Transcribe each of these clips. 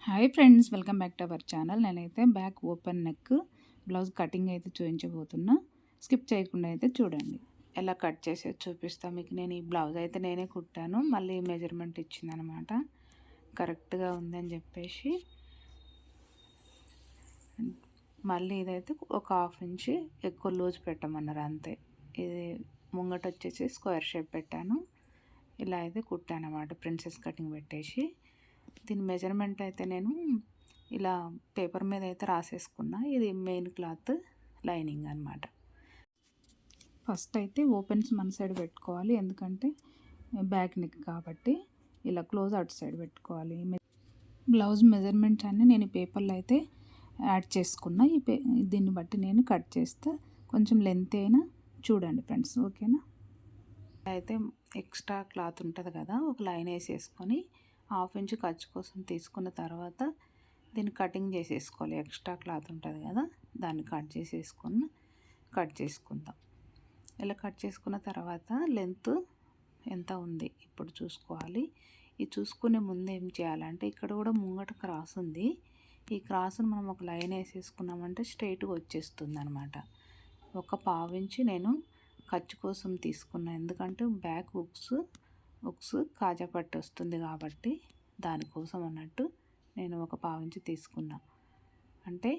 Hi friends, welcome back to our channel. నేనైతే back open neck blouse cutting అయితే చూపించబోతున్నా. Skip చేయకుండా అయితే చూడండి. ఎలా కట్ చేసేది చూపిస్తాను మీకు. నేను ఈ బ్లౌజ్ అయితే నేనే కుట్టాను, మళ్ళీ మెజర్మెంట్ ఇచ్చిందనమాట. కరెక్ట్గా ఉందని చెప్పేసి మళ్ళీ ఇదైతే ఒక హాఫ్ ఇంచ్ ఎక్కువ లూజ్ పెట్టమన్నారు అంతే. ఇది ముంగట వచ్చేసి స్క్వేర్ షేప్ పెట్టాను. ఇలా అయితే కుట్టాను అన్నమాట, ప్రిన్సెస్ కటింగ్ పెట్టేసి. దీని మెజర్మెంట్ అయితే నేను ఇలా పేపర్ మీద అయితే రాసేసుకున్నా. ఇది మెయిన్ క్లాత్ లైనింగ్ అనమాట. ఫస్ట్ అయితే ఓపెన్స్ మన సైడ్ పెట్టుకోవాలి, ఎందుకంటే బ్యాక్ నెక్ కాబట్టి. ఇలా క్లోజ్ అవుట్ సైడ్ పెట్టుకోవాలి. బ్లౌజ్ మెజర్మెంట్స్ అన్నీ నేను ఈ పేపర్లో అయితే యాడ్ చేసుకున్నా. దీన్ని బట్టి నేను కట్ చేస్తే కొంచెం లెంత్ అయినా చూడండి ఫ్రెండ్స్, ఓకేనా. అయితే ఎక్స్ట్రా క్లాత్ ఉంటుంది కదా, ఒక లైన్ వేసేసుకొని హాఫ్ ఇంచ్ ఖర్చు కోసం తీసుకున్న తర్వాత దీన్ని కటింగ్ చేసేసుకోవాలి. ఎక్స్ట్రా క్లాత్ ఉంటుంది కదా, దాన్ని కట్ చేసుకుందాం. ఇలా కట్ చేసుకున్న తర్వాత లెంత్ ఎంత ఉంది ఇప్పుడు చూసుకోవాలి. ఇది చూసుకునే ముందు ఏం చేయాలంటే, ఇక్కడ కూడా ముంగట క్రాస్ ఉంది. ఈ క్రాస్ను మనం ఒక లైన్ వేసేసుకున్నామంటే స్ట్రైట్గా వచ్చేస్తుంది అనమాట. ఒక పావించి నేను ఖర్చు కోసం తీసుకున్నాను, ఎందుకంటే బ్యాక్ హుక్స్ కాజా పట్టి వస్తుంది కాబట్టి దానికోసం అన్నట్టు నేను ఒక పావించి తీసుకున్నా. అంటే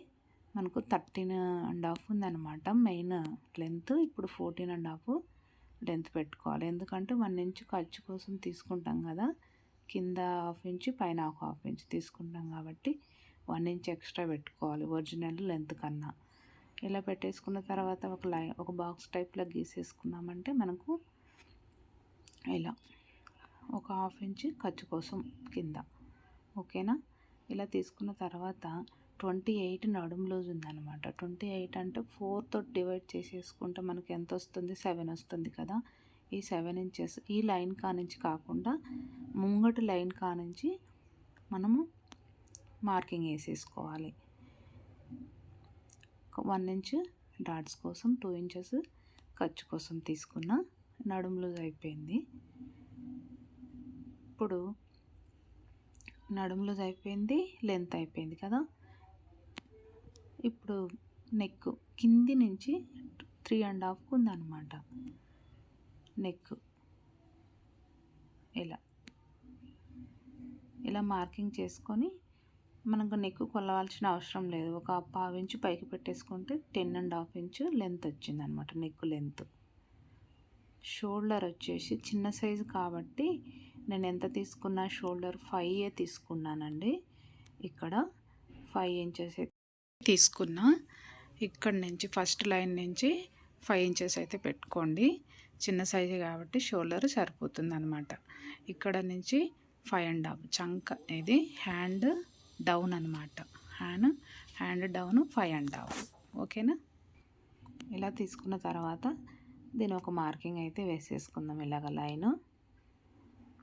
మనకు 13.5 ఉందన్నమాట మెయిన్ లెంత్. ఇప్పుడు 14.5 లెంత్ పెట్టుకోవాలి, ఎందుకంటే 1 ఇంచ్ ఖర్చు కోసం తీసుకుంటాం కదా. కింద హాఫ్ ఇంచ్, పైన హాఫ్ ఇంచ్ తీసుకుంటాం కాబట్టి 1 ఇంచ్ ఎక్స్ట్రా పెట్టుకోవాలి ఒరిజినల్ లెంత్ కన్నా. ఇలా పెట్టేసుకున్న తర్వాత ఒక బాక్స్ టైప్లో గీసేసుకున్నామంటే మనకు ఇలా ఒక హాఫ్ ఇంచ్ ఖర్చు కోసం కింద, ఓకేనా. ఇలా తీసుకున్న తర్వాత 28 నడుము లూజ్ ఉందన్నమాట. 28 అంటే 4తో డివైడ్ చేసేసుకుంటే మనకి ఎంత వస్తుంది, 7 వస్తుంది కదా. ఈ 7 ఇంచెస్ ఈ లైన్ కానించి కాకుండా ముంగటి లైన్ కానించి మనము మార్కింగ్ వేసేసుకోవాలి. 1 ఇంచ్ డాట్స్ కోసం, 2 ఇంచెస్ ఖర్చు కోసం తీసుకున్న నడుము లూజ్ అయిపోయింది. ఇప్పుడు నడుము లూజ్ అయిపోయింది, లెంత్ అయిపోయింది కదా. ఇప్పుడు నెక్ కింది నుంచి 3.5 ఉందన్నమాట నెక్. ఇలా మార్కింగ్ చేసుకొని మనకు నెక్ కొలవాల్సిన అవసరం లేదు. ఒక పావించు పైకి పెట్టేసుకుంటే 10.5 ఇంచ్ లెంత్ వచ్చింది అనమాట నెక్ లెంత్. షోల్డర్ వచ్చేసి చిన్న సైజు కాబట్టి నేను ఎంత తీసుకున్నా, షోల్డర్ 5 తీసుకున్నానండి. ఇక్కడ 5 ఇంచెస్ తీసుకున్నా. ఇక్కడ నుంచి ఫస్ట్ లైన్ నుంచి 5 ఇంచెస్ అయితే పెట్టుకోండి. చిన్న సైజు కాబట్టి షోల్డర్ సరిపోతుంది అనమాట. ఇక్కడ నుంచి 5.5 చంక, ఇది హ్యాండ్ డౌన్ అనమాట. హ్యాండ్ డౌన్ 5.5, ఓకేనా. ఇలా తీసుకున్న తర్వాత దీని ఒక మార్కింగ్ అయితే వేసేసుకుందాం, ఇలాగ లైన్.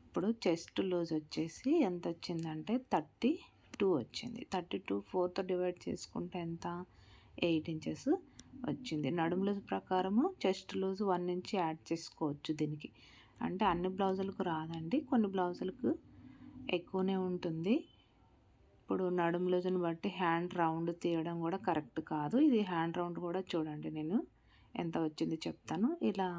ఇప్పుడు చెస్ట్ లూజ్ వచ్చేసి ఎంత వచ్చిందంటే 32 వచ్చింది. 32 4తో డివైడ్ చేసుకుంటే ఎంత, 8 ఇంచెస్ వచ్చింది. నడుము లూజ్ ప్రకారము చెస్ట్ లూజ్ 1 ఇంచ్ యాడ్ చేసుకోవచ్చు దీనికి. అంటే అన్ని బ్లౌజులకు రాదండి, కొన్ని బ్లౌజులకు ఎక్కువనే ఉంటుంది. ఇప్పుడు నడుము లూజ్ని బట్టి హ్యాండ్ రౌండ్ తీయడం కూడా కరెక్ట్ కాదు. ఇది హ్యాండ్ రౌండ్ కూడా చూడండి, నేను ఎంత వచ్చింది చెప్తాను. ఇలా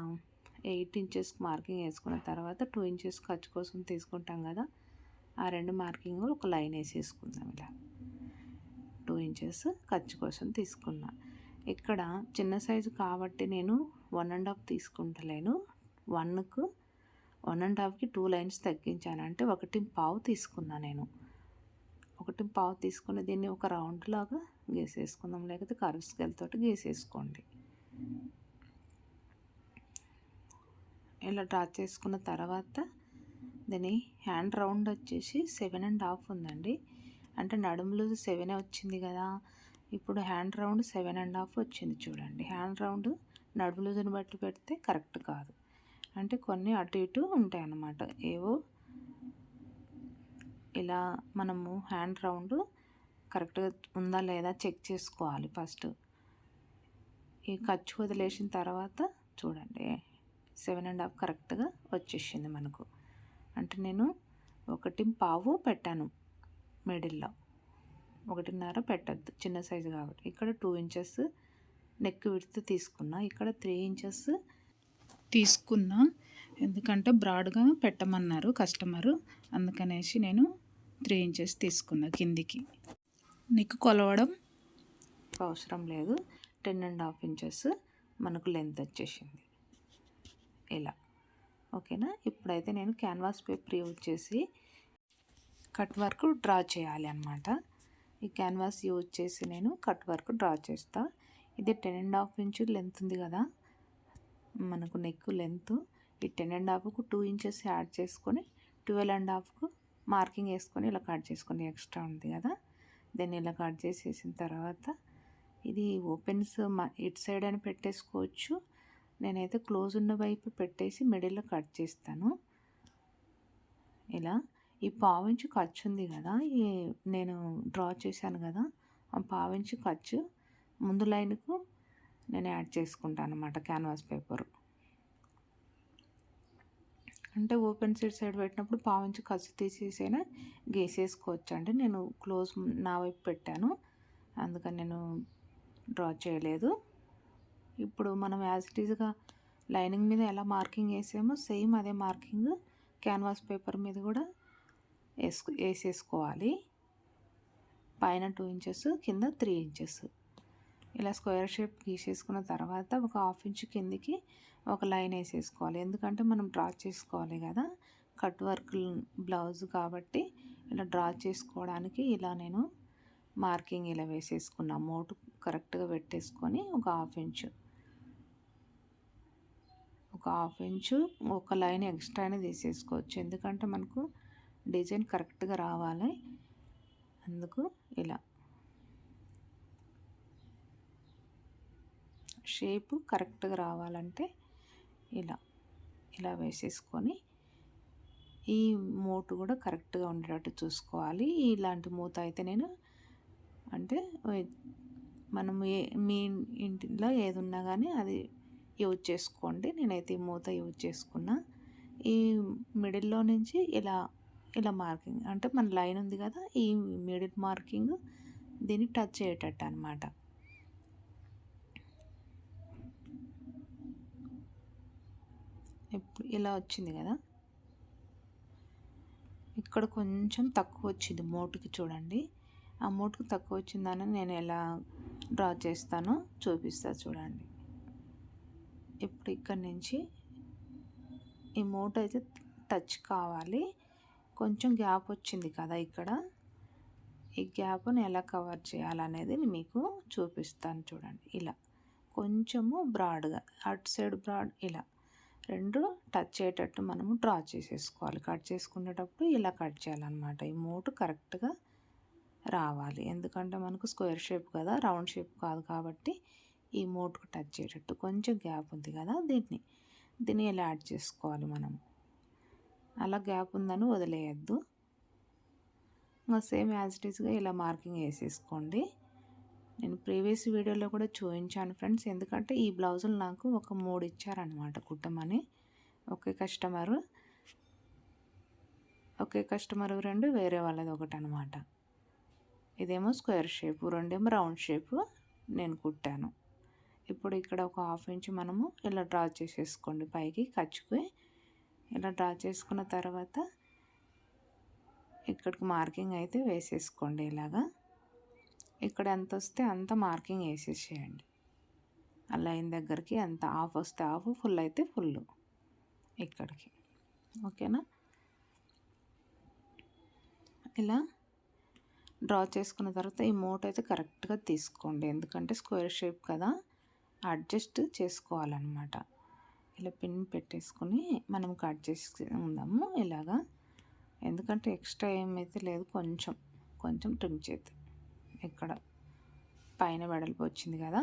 8 ఇంచెస్ మార్కింగ్ వేసుకున్న తర్వాత 2 ఇంచెస్ ఖర్చు కోసం తీసుకుంటాం కదా, ఆ రెండు మార్కింగ్ ఒక లైన్ వేసేసుకుందాం. ఇలా 2 ఇంచెస్ ఖర్చు కోసం తీసుకున్నా. ఇక్కడ చిన్న సైజు కాబట్టి నేను 1.5 తీసుకుంటలేను. 1.5కి 2 లైన్స్ తగ్గించాను, అంటే 1.5 తీసుకున్నా నేను. 1.5 తీసుకుని దీన్ని ఒక రౌండ్ లాగా గీసేసుకుందాం, లేకపోతే కర్వ్ స్కేల్ తోటి గీసేసుకోండి. ఇలా డ్రా చేసుకున్న తర్వాత దీని హ్యాండ్ రౌండ్ వచ్చేసి 7.5 ఉందండి. అంటే నడుము లూజ్ 7 వచ్చింది కదా, ఇప్పుడు హ్యాండ్ రౌండ్ 7.5 వచ్చింది చూడండి. హ్యాండ్ రౌండ్ నడుము లూజ్ని బట్టి పెడితే కరెక్ట్ కాదు, అంటే కొన్ని అటు ఇటు ఉంటాయి అన్నమాట ఏవో. ఇలా మనము హ్యాండ్ రౌండ్ కరెక్ట్గా ఉందా లేదా చెక్ చేసుకోవాలి ఫస్ట్. ఈ ఖర్చు వదిలేసిన తర్వాత చూడండి 7.5 కరెక్ట్గా వచ్చేసింది మనకు. అంటే నేను 1.5 పెట్టాను మిడిల్లో, 1.5 పెట్టద్దు, చిన్న సైజు కాబట్టి. ఇక్కడ 2 ఇంచెస్ నెక్ విడ్త్ తీసుకున్నా, ఇక్కడ 3 ఇంచెస్ తీసుకున్నా. ఎందుకంటే బ్రాడ్గా పెట్టమన్నారు కస్టమరు, అందుకనేసి నేను 3 ఇంచెస్ తీసుకున్నా కిందికి. నెక్ కొలవడం అవసరం లేదు. 10.5 ఇంచెస్ మనకు లెంత్ వచ్చేసింది ఇలా. ఓకేనా. ఇప్పుడైతే నేను క్యాన్వాస్ పేపర్ యూజ్ చేసి కట్ వర్క్ డ్రా చేయాలి అన్నమాట. ఈ క్యాన్వాస్ యూజ్ చేసి నేను కట్ వర్క్ డ్రా చేస్తా. ఇది 10.5 ఇంచు లెంత్ ఉంది కదా మనకు నెక్ లెంత్. ఈ 10.5కు 2 ఇంచెస్ యాడ్ చేసుకొని 12.5కు మార్కింగ్ వేసుకొని ఇలా కట్ చేసుకొని, ఎక్స్ట్రా ఉంది కదా దీన్ని ఇలా కట్ చేసేసిన తర్వాత ఇది ఓపెన్స్ ఇటు సైడ్ అని పెట్టేసుకోవచ్చు. నేనైతే క్లోజ్ ఉన్న వైపు పెట్టేసి మిడిల్లో కట్ చేస్తాను ఇలా. ఈ 1/2 ఇంచు ఖర్చు ఉంది కదా, ఈ నేను డ్రా చేశాను కదా, ఆ 1/2 ఇంచు ఖర్చు ముందు లైన్కు నేను యాడ్ చేసుకుంటాను అన్నమాట క్యాన్వాస్ పేపరు. అంటే ఓపెన్ సైడ్ పెట్టినప్పుడు 1/2 ఇంచు ఖర్చు తీసేసైనా గీసేసుకోవచ్చు అండి. నేను క్లోజ్ నా వైపు పెట్టాను, అందుకని నేను డ్రా చేయలేదు. ఇప్పుడు మనం యాజ్ ఇట్ ఈజ్గా లైనింగ్ మీద ఎలా మార్కింగ్ వేసామో సేమ్ అదే మార్కింగ్ క్యాన్వాస్ పేపర్ మీద కూడా వేసేసుకోవాలి. పైన 2 ఇంచెస్, కింద 3 ఇంచెస్ ఇలా స్క్వేర్ షేప్ గీసేసుకున్న తర్వాత ఒక 1/2 ఇంచు కిందికి ఒక లైన్ వేసేసుకోవాలి. ఎందుకంటే మనం డ్రా చేసుకోవాలి కదా కట్ వర్క్ బ్లౌజ్ కాబట్టి, ఇలా డ్రా చేసుకోవడానికి ఇలా నేను మార్కింగ్ ఇలా వేసేసుకున్నా. మోటు కరెక్ట్గా పెట్టేసుకొని ఒక 1/2 ఇంచు ఒక లైన్ ఎక్స్ట్రానే తీసేసుకోవచ్చు. ఎందుకంటే మనకు డిజైన్ కరెక్ట్గా రావాలి, అందుకు ఇలా షేపు కరెక్ట్గా రావాలంటే ఇలా వేసేసుకొని ఈ మూటు కూడా కరెక్ట్గా ఉండేటట్టు చూసుకోవాలి. ఇలాంటి మూత అయితే నేను అంటే మనం మీ ఇంటిలో ఏది ఉన్నా కానీ అది యూజ్ చేసుకోండి. నేనైతే ఈ మూత యూజ్ చేసుకున్నా. ఈ మిడిల్లో నుంచి ఇలా మార్కింగ్ అంటే మన లైన్ ఉంది కదా, ఈ మిడిల్ మార్కింగ్ దీన్ని టచ్ అయ్యేటట్టు అనమాట. ఇప్పుడు ఇలా వచ్చింది కదా, ఇక్కడ కొంచెం తక్కువ వచ్చింది మోటుకి చూడండి. ఆ మోటుకు తక్కువ వచ్చిందని నేను ఎలా డ్రా చేస్తానో చూపిస్తా చూడండి. ఇప్పుడు ఇక్కడ నుంచి ఈ మోటు అయితే టచ్ కావాలి. కొంచెం గ్యాప్ వచ్చింది కదా ఇక్కడ, ఈ గ్యాప్ని ఎలా కవర్ చేయాలనేది మీకు చూపిస్తాను చూడండి. ఇలా కొంచెము బ్రాడ్గా అటు సైడ్ బ్రాడ్ ఇలా 2 టచ్ అయ్యేటట్టు మనము డ్రా చేసేసుకోవాలి. కట్ చేసుకునేటప్పుడు ఇలా కట్ చేయాలన్నమాట. ఈ మోటు కరెక్ట్గా రావాలి, ఎందుకంటే మనకు స్క్వేర్ షేప్ కదా, రౌండ్ షేప్ కాదు కాబట్టి ఈ మోటుకు టచ్ అయ్యేటట్టు కొంచెం గ్యాప్ ఉంది కదా, దీన్ని ఇలా యాడ్ చేసుకోవాలి మనం. అలా గ్యాప్ ఉందని వదిలేయద్దు. ఇంకా సేమ్ యాజ్ ఇట్ ఈస్గా ఇలా మార్కింగ్ వేసేసుకోండి. నేను ప్రీవియస్ వీడియోలో కూడా చూపించాను ఫ్రెండ్స్, ఎందుకంటే ఈ బ్లౌజులు నాకు ఒక 3 ఇచ్చారనమాట కుట్టమని. ఒకే కస్టమరు 2, వేరే వాళ్ళది ఒకటి అనమాట. ఇదేమో స్క్వేర్ షేపు, 2 రౌండ్ షేపు నేను కుట్టాను. ఇప్పుడు ఇక్కడ ఒక 1/2 ఇంచు మనము ఇలా డ్రా చేసేసుకోండి పైకి ఖర్చుకి. ఇలా డ్రా చేసుకున్న తర్వాత ఇక్కడికి మార్కింగ్ అయితే వేసేసుకోండి ఇలాగా. ఇక్కడ ఎంత వస్తే అంత మార్కింగ్ వేసేసేయండి. ఆ లైన్ దగ్గరికి ఎంత హాఫ్ వస్తే హాఫ్, ఫుల్ అయితే ఫుల్ ఇక్కడికి. ఓకేనా. ఇలా డ్రా చేసుకున్న తర్వాత ఈ మోట్ అయితే కరెక్ట్గా తీసుకోండి, ఎందుకంటే స్క్వేర్ షేప్ కదా, అడ్జస్ట్ చేసుకోవాలన్నమాట. ఇలా పిన్ పెట్టేసుకొని మనం కట్ చేసి ఉందాము ఇలాగా. ఎందుకంటే ఎక్స్ట్రా ఏమైతే లేదు, కొంచెం ట్రిమ్ చేద్దాం. ఇక్కడ పైన వెడల్పు వచ్చింది కదా,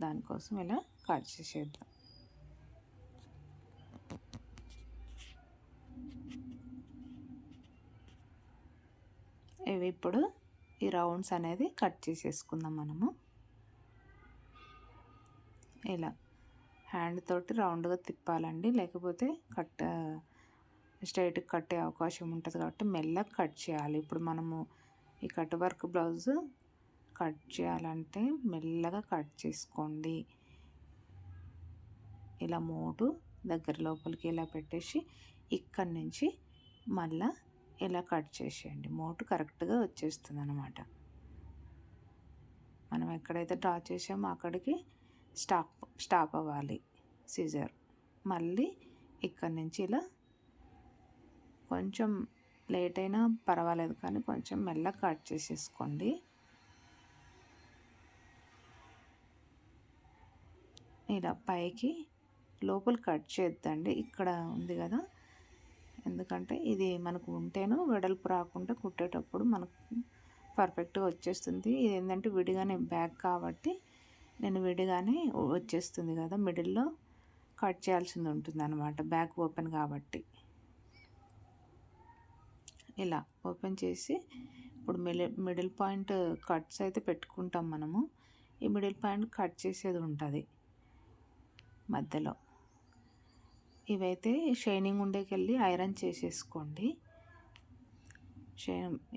దానికోసం ఇలా కట్ చేసేద్దాం. ఇవి ఇప్పుడు ఈ రౌండ్స్ అనేది కట్ చేసేసుకుందాం మనము. ఇలా హ్యాండ్ తోటి రౌండ్గా తిప్పాలండి, లేకపోతే స్ట్రైట్గా కట్టే అవకాశం ఉంటుంది కాబట్టి మెల్లగా కట్ చేయాలి. ఇప్పుడు మనము ఈ కట్ వర్క్ బ్లౌజ్ కట్ చేయాలంటే మెల్లగా కట్ చేసుకోండి. ఇలా మోటు దగ్గర లోపలికి ఇలా పెట్టేసి ఇక్కడి నుంచి మళ్ళా ఇలా కట్ చేసేయండి. మోటు కరెక్ట్గా వచ్చేస్తుంది అన్నమాట. మనం ఎక్కడైతే డ్రా చేసామో అక్కడికి స్టాప్ అవ్వాలి సిజర్. మళ్ళీ ఇక్కడి నుంచి ఇలా కొంచెం లేట్ అయినా పర్వాలేదు కానీ కొంచెం మెల్లగా కట్ చేసేసుకోండి. ఇలా పైకి లోపల కట్ చేద్దండి. ఇక్కడ ఉంది కదా, ఎందుకంటే ఇది మనకు ఉంటేనో వెడల్పు రాకుండా కుట్టేటప్పుడు మనకు పర్ఫెక్ట్గా వచ్చేస్తుంది. ఇది ఏంటంటే విడిగానే బ్యాక్ కాబట్టి నేను విడిగానే వచ్చేస్తుంది కదా, మిడిల్లో కట్ చేయాల్సింది ఉంటుంది అన్నమాట, బ్యాక్ ఓపెన్ కాబట్టి. ఇలా ఓపెన్ చేసి ఇప్పుడు మిడిల్ పాయింట్ కట్స్ అయితే పెట్టుకుంటాం మనము. ఈ మిడిల్ పాయింట్ కట్ చేసేది ఉంటుంది మధ్యలో. ఇవైతే షైనింగ్ ఉండేకెళ్ళి ఐరన్ చేసేసుకోండి.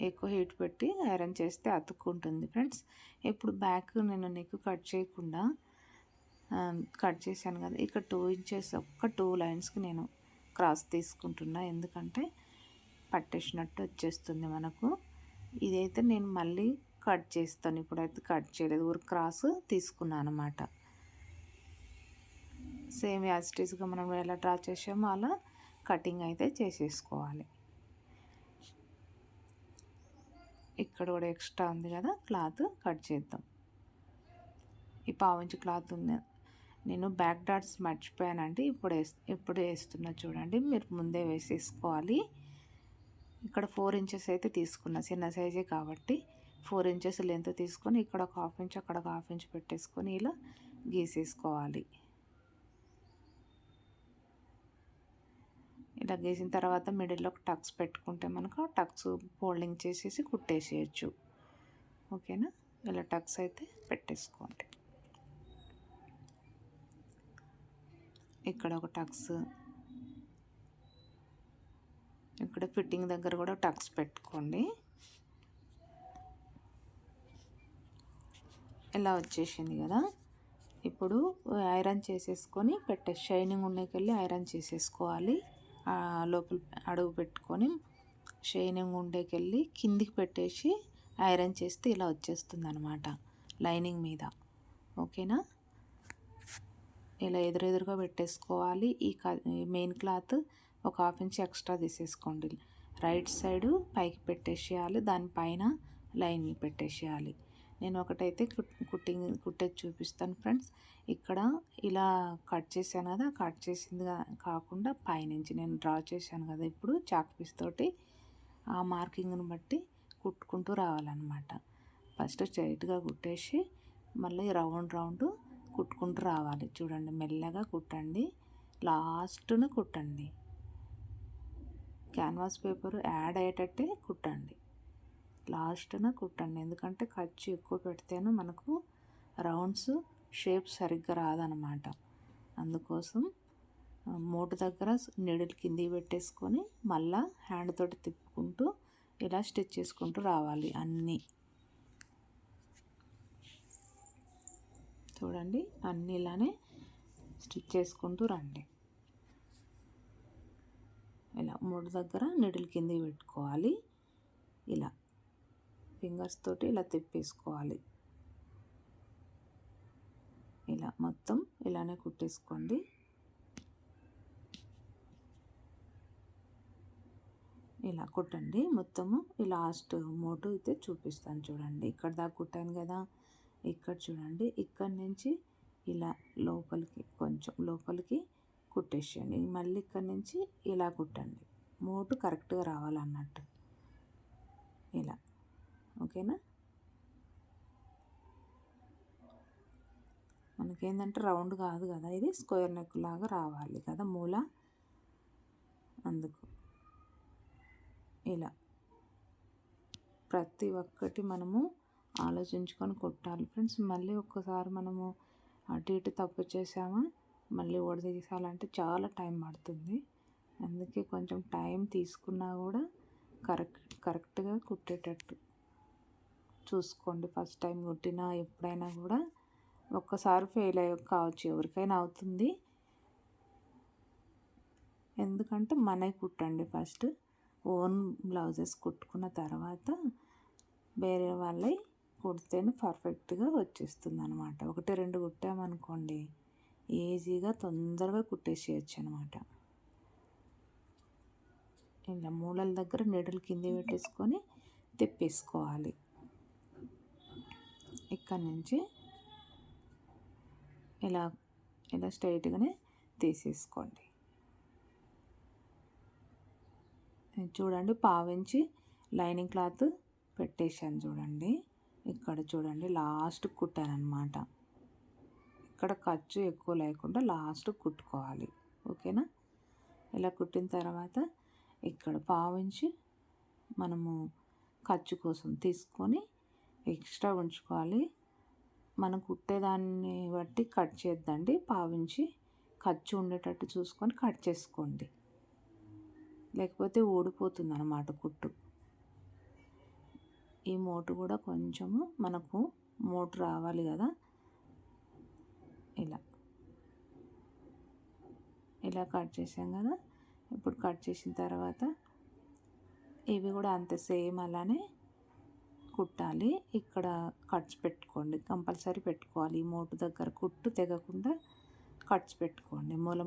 ఎక్కువ హీట్ పెట్టి ఐరన్ చేస్తే అతుక్కుంటుంది ఫ్రెండ్స్. ఇప్పుడు బ్యాక్ నేను నెక్ కట్ చేయకుండా కట్ చేశాను కదా, ఇక్కడ 2 ఇంచెస్ ఒక్క 2 లైన్స్కి నేను క్రాస్ తీసుకుంటున్నా, ఎందుకంటే పట్టేసినట్టు వచ్చేస్తుంది మనకు. ఇదైతే నేను మళ్ళీ కట్ చేస్తాను, ఇప్పుడైతే కట్ చేయలేదు, ఊరు క్రాస్ తీసుకున్నాను అన్నమాట. సేమ్ యాజ్ ఇట్ ఈస్గా మనం ఎలా డ్రా చేసామో అలా కటింగ్ అయితే చేసేసుకోవాలి. ఇక్కడ కూడా ఎక్స్ట్రా ఉంది కదా క్లాత్, కట్ చేద్దాం. ఈ 1/2 ఇంచ్ క్లాత్ ఉంది, నేను బ్యాక్ డాట్స్ మర్చిపోయానండి, ఇప్పుడు వేస్తున్నా చూడండి. మీరు ముందే వేసేసుకోవాలి. ఇక్కడ 4 ఇంచెస్ అయితే తీసుకున్నా, చిన్న సైజే కాబట్టి 4 ఇంచెస్ లెంత్ తీసుకొని ఇక్కడ ఒక 1/2 ఇంచ్ అక్కడ ఒక 1/2 ఇంచ్ పెట్టేసుకొని ఇలా గీసేసుకోవాలి. ఇలా గీసిన తర్వాత మిడిల్లో ఒక టక్స్ పెట్టుకుంటే మనకు టక్స్ ఫోల్డింగ్ చేసేసి కుట్టేసేయచ్చు. ఓకేనా, ఇలా టక్స్ అయితే పెట్టేసుకోండి. ఇక్కడ ఒక టక్స్, ఇక్కడ ఫిట్టింగ్ దగ్గర కూడా టక్స్ పెట్టుకోండి. ఇలా వచ్చేసింది కదా, ఇప్పుడు ఐరన్ చేసేసుకొని షైనింగ్ ఉండేకెళ్ళి ఐరన్ చేసేసుకోవాలి. లోపల అడుగు పెట్టుకొని షైనింగ్ ఉండేకెళ్ళి కిందికి పెట్టేసి ఐరన్ చేస్తే ఇలా వచ్చేస్తుంది అనమాట లైనింగ్ మీద. ఓకేనా, ఇలా ఎదురుగా పెట్టేసుకోవాలి. ఈ మెయిన్ క్లాత్ ఒక 1/2 ఇంచ్ ఎక్స్ట్రా తీసేసుకోండి. రైట్ సైడు పైకి పెట్టేసేయాలి, దానిపైన లైనింగ్ పెట్టేసేయాలి. నేను ఒకటైతే కుట్టేది చూపిస్తాను ఫ్రెండ్స్. ఇక్కడ ఇలా కట్ చేశాను కదా, కట్ చేసింది కాకుండా పైనుంచి నేను డ్రా చేశాను కదా, ఇప్పుడు చాక్ పీస్ తోటి ఆ మార్కింగ్ని బట్టి కుట్టుకుంటూ రావాలన్నమాట. ఫస్ట్ స్ట్రైట్గా కుట్టేసి మళ్ళీ రౌండ్ కుట్టుకుంటూ రావాలి. చూడండి, మెల్లగా కుట్టండి, లాస్ట్ను కుట్టండి. క్యాన్వాస్ పేపర్ యాడ్ అయ్యేటట్టే కుట్టండి, లాస్ట్న కుట్టండి. ఎందుకంటే ఖర్చు ఎక్కువ పెడితేనే మనకు రౌండ్స్ షేప్ సరిగ్గా రాదనమాట. అందుకోసం మోటు దగ్గర నీడిల్ కిందికి పెట్టేసుకొని మళ్ళా హ్యాండ్ తోటి తిప్పుకుంటూ ఇలా స్టిచ్ చేసుకుంటూ రావాలి అన్నీ. చూడండి, అన్నీ ఇలానే స్టిచ్ చేసుకుంటూ రండి. ఇలా మోటు దగ్గర నీడిల్ కిందికి పెట్టుకోవాలి, ఇలా ఫింగర్స్ తోటి ఇలా తిప్పేసుకోవాలి. ఇలా మొత్తం ఇలానే కుట్టేసుకోండి. ఇలా కుట్టండి మొత్తము. ఈ లాస్ట్ మోటు అయితే చూపిస్తాను చూడండి. ఇక్కడ దాకా కుట్టాను కదా, ఇక్కడ చూడండి, ఇక్కడ నుంచి ఇలా లోపలికి కొంచెం లోపలికి కుట్టేసేయండి. మళ్ళీ ఇక్కడ నుంచి ఇలా కుట్టండి, మోటు కరెక్ట్గా రావాలన్నట్టు ఇలా. ఓకేనా, మనకేంటంటే రౌండ్ కాదు కదా, ఇది స్క్వేర్ నెక్ లాగా రావాలి కదా మూల, అందుకు ఇలా ప్రతి ఒక్కటి మనము ఆలోచించుకొని కొట్టాలి ఫ్రెండ్స్. మళ్ళీ ఒక్కసారి మనము అటు ఇటు తప్పు చేసామా మళ్ళీ తీసాలంటే చాలా టైం పడుతుంది. అందుకే కొంచెం టైం తీసుకున్నా కూడా కరెక్ట్గా కుట్టేటట్టు చూసుకోండి. ఫస్ట్ టైం కుట్టినా ఎప్పుడైనా కూడా ఒక్కసారి ఫెయిల్ కావచ్చు, ఎవరికైనా అవుతుంది. ఎందుకంటే మనవి కుట్టండి ఫస్ట్. ఓన్ బ్లౌజెస్ కుట్టుకున్న తర్వాత వేరే వాళ్ళవి కుడితేనే పర్ఫెక్ట్గా వచ్చేస్తుంది అనమాట. 1, 2 కుట్టామనుకోండి ఈజీగా తొందరగా కుట్టేసేయచ్చు అనమాట. ఇలా మూలల దగ్గర నీడలు కింద పెట్టేసుకొని తిప్పేసుకోవాలి. ఇక్కడ నుంచి ఇలా ఇలా స్ట్రైట్గానే తీసేసుకోండి. చూడండి, పావించి లైనింగ్ క్లాత్ పెట్టేశాను చూడండి. ఇక్కడ చూడండి లాస్ట్ కుట్టానమాట. ఇక్కడ ఖర్చు ఎక్కువ లేకుండా లాస్ట్ కుట్టుకోవాలి. ఓకేనా? ఇలా కుట్టిన తర్వాత ఇక్కడ పావించి మనము ఖర్చు కోసం తీసుకొని ఎక్స్ట్రా ఉంచుకోవాలి. మనం కుట్టేదాన్ని బట్టి కట్ చేద్దండి. పావించి ఖర్చు ఉండేటట్టు చూసుకొని కట్ చేసుకోండి, లేకపోతే ఊడిపోతుంది అన్నమాట కుట్టు. ఈ మోటు కూడా కొంచెము మనకు మోటు రావాలి కదా, ఇలా కట్ చేసాం కదా. ఇప్పుడు కట్ చేసిన తర్వాత ఇవి కూడా అంతే సేమ్ అలానే కుట్టాలి. ఇక్కడ కట్స్ పెట్టుకోండి, కంపల్సరీ పెట్టుకోవాలి. ఈ మోటు దగ్గర కుట్టు తెగకుండా కట్స్ పెట్టుకోండి. మూల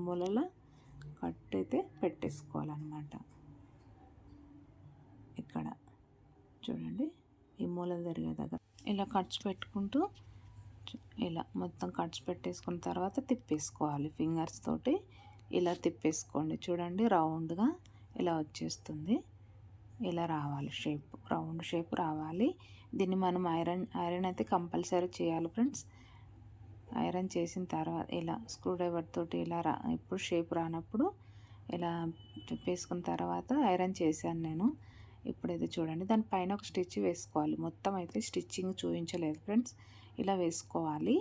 కట్ అయితే పెట్టేసుకోవాలన్నమాట. ఇక్కడ చూడండి, ఈ మూల జరిగే దగ్గర ఇలా కట్స్ పెట్టుకుంటూ ఇలా మొత్తం కట్స్ పెట్టేసుకున్న తర్వాత తిప్పేసుకోవాలి. ఫింగర్స్ తోటి ఇలా తిప్పేసుకోండి. చూడండి, రౌండ్గా ఇలా వచ్చేస్తుంది. ఇలా రావాలి షేప్, రౌండ్ షేప్ రావాలి. దీన్ని మనం ఐరన్ అయితే కంపల్సరీ చేయాలి ఫ్రెండ్స్. ఐరన్ చేసిన తర్వాత ఇలా స్క్రూ డ్రైవర్ తోటి ఇలా ఇప్పుడు షేప్ రానప్పుడు ఇలా తిప్పేసుకున్న తర్వాత ఐరన్ చేశాను నేను. ఇప్పుడైతే చూడండి, దానిపైన ఒక స్టిచ్ వేసుకోవాలి. మొత్తం అయితే స్టిచ్చింగ్ చూపించలేదు ఫ్రెండ్స్, ఇలా వేసుకోవాలి.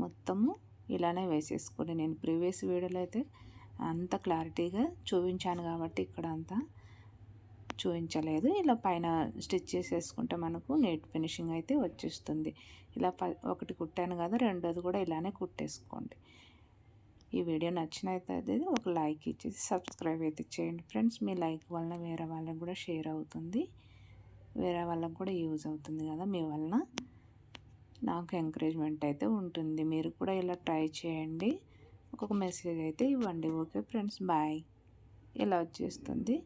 మొత్తము ఇలానే వేసేసుకోండి. నేను ప్రీవియస్ వీడియోలో అయితే అంత క్లారిటీగా చూపించాను కాబట్టి ఇక్కడ అంతా చూపించలేదు. ఇలా పైన స్టిచ్ చేసేసుకుంటే మనకు నీట్ ఫినిషింగ్ అయితే వచ్చేస్తుంది. ఇలా ఒకటి కుట్టాను కదా, రెండోది కూడా ఇలానే కుట్టేసుకోండి. ఈ వీడియో నచ్చినైతే ఒక లైక్ ఇచ్చేసి సబ్స్క్రైబ్ అయితే చేయండి ఫ్రెండ్స్. మీ లైక్ వలన వేరే వాళ్ళకి కూడా షేర్ అవుతుంది, వేరే వాళ్ళకి కూడా యూజ్ అవుతుంది కదా. మీ వలన నాకు ఎంకరేజ్మెంట్ అయితే ఉంటుంది. మీరు కూడా ఇలా ట్రై చేయండి. ఒక్కొక్క మెసేజ్ అయితే ఇవ్వండి. Okay friends, bye. ఇలా వచ్చేస్తుంది.